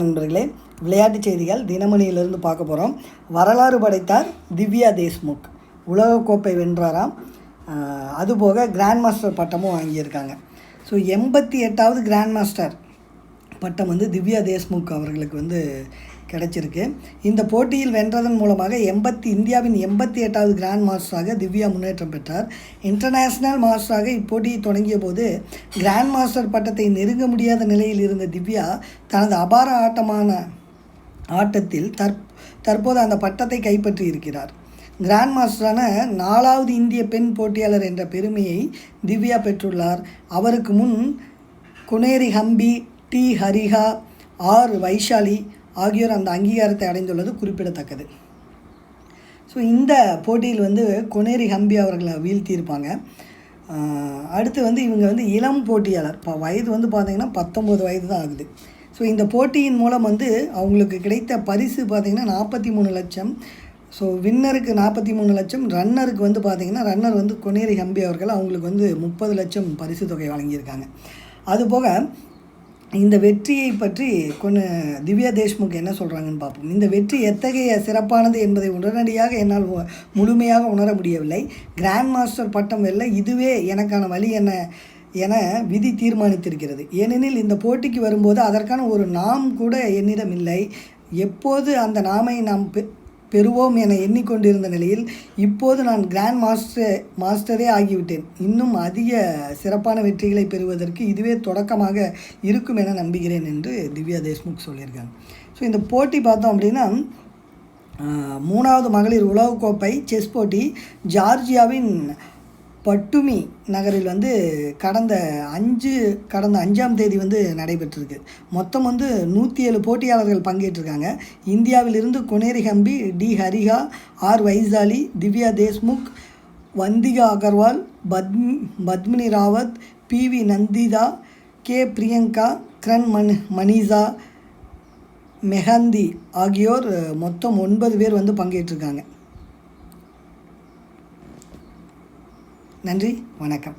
நண்பர்களே, விளையாட்டுச் செய்திகள் தினமணியிலிருந்து பார்க்க போகிறோம். வரலாறு படைத்தார் திவ்யா தேஷ்முக். உலகக்கோப்பை வென்றாராம். அதுபோக கிராண்ட் மாஸ்டர் பட்டமும் வாங்கியிருக்காங்க. ஸோ 88வது கிராண்ட் மாஸ்டர் பட்டம் திவ்யா தேஷ்முக் அவர்களுக்கு கிடைச்சிருக்கு. இந்த போட்டியில் வென்றதன் மூலமாக இந்தியாவின் 88வது கிராண்ட் மாஸ்டராக திவ்யா முன்னேற்றம் பெற்றார். இன்டர்நேஷ்னல் மாஸ்டராக இப்போட்டியை தொடங்கிய போது கிராண்ட் மாஸ்டர் பட்டத்தை நெருங்க முடியாத நிலையில் இருந்த திவ்யா தனது அபார ஆட்டத்தில் தற்போது அந்த பட்டத்தை கைப்பற்றி இருக்கிறார். கிராண்ட் மாஸ்டரான 4வது இந்திய பெண் போட்டியாளர் என்ற பெருமையை திவ்யா பெற்றுள்ளார். அவருக்கு முன் குனேரி ஹம்பி, டி ஹரிஹா, ஆர் வைஷாலி ஆகியோர் அந்த அங்கீகாரத்தை அடைந்துள்ளது குறிப்பிடத்தக்கது. ஸோ இந்த போட்டியில் குனேரி ஹம்பி அவர்களை வீழ்த்தியிருப்பாங்க. அடுத்து இவங்க இளம் போட்டியாளர். இப்போ வயது பார்த்திங்கன்னா 19 வயது தான் ஆகுது. ஸோ இந்த போட்டியின் மூலம் அவங்களுக்கு கிடைத்த பரிசு பார்த்திங்கன்னா 43 லட்சம். ஸோ வின்னருக்கு 43 லட்சம், ரன்னருக்கு பார்த்திங்கன்னா ரன்னர் குனேரி ஹம்பி அவர்கள் அவங்களுக்கு 30 லட்சம் பரிசு தொகை வழங்கியிருக்காங்க. அதுபோக இந்த வெற்றியை பற்றி திவ்யா தேஷ்முக் என்ன சொல்கிறாங்கன்னு பார்ப்போம். இந்த வெற்றி எத்தகைய சிறப்பானது என்பதை உடனடியாக என்னால் முழுமையாக உணர முடியவில்லை. கிராண்ட் மாஸ்டர் பட்டம் வெல்ல இதுவே எனக்கான வழி என விதி தீர்மானித்திருக்கிறது. ஏனெனில் இந்த போட்டிக்கு வரும்போது அதற்கான ஒரு நாம் கூட என்னிடம் இல்லை. எப்போது அந்த நாமை நாம் பெறுவோம் என எண்ணிக்கொண்டிருந்த நிலையில் இப்போது நான் கிராண்ட் மாஸ்டரே ஆகிவிட்டேன். இன்னும் அதிக சிறப்பான வெற்றிகளை பெறுவதற்கு இதுவே தொடக்கமாக இருக்கும் என நம்புகிறேன் என்று திவ்யா தேஷ்முக் சொல்லியிருக்காங்க. ஸோ இந்த போட்டி பார்த்தோம் அப்படின்னா 3வது மகளிர் உலகக்கோப்பை செஸ் போட்டி ஜார்ஜியாவின் பட்டுமி நகரில் கடந்த 5ஆம் தேதி நடைபெற்றிருக்கு. மொத்தம் 107 போட்டியாளர்கள் பங்கேற்றிருக்காங்க. இந்தியாவிலிருந்து Koneru Humpy, D Harika, R Vaishali, Divya Deshmukh, Vantika Agrawal, Padmini Rout, PV Nandhidhaa, K Priyanka, Kiran Manisha, Mohanty ஆகியோர் மொத்தம் 9 பேர் பங்கேற்றிருக்காங்க. நன்றி, வணக்கம்.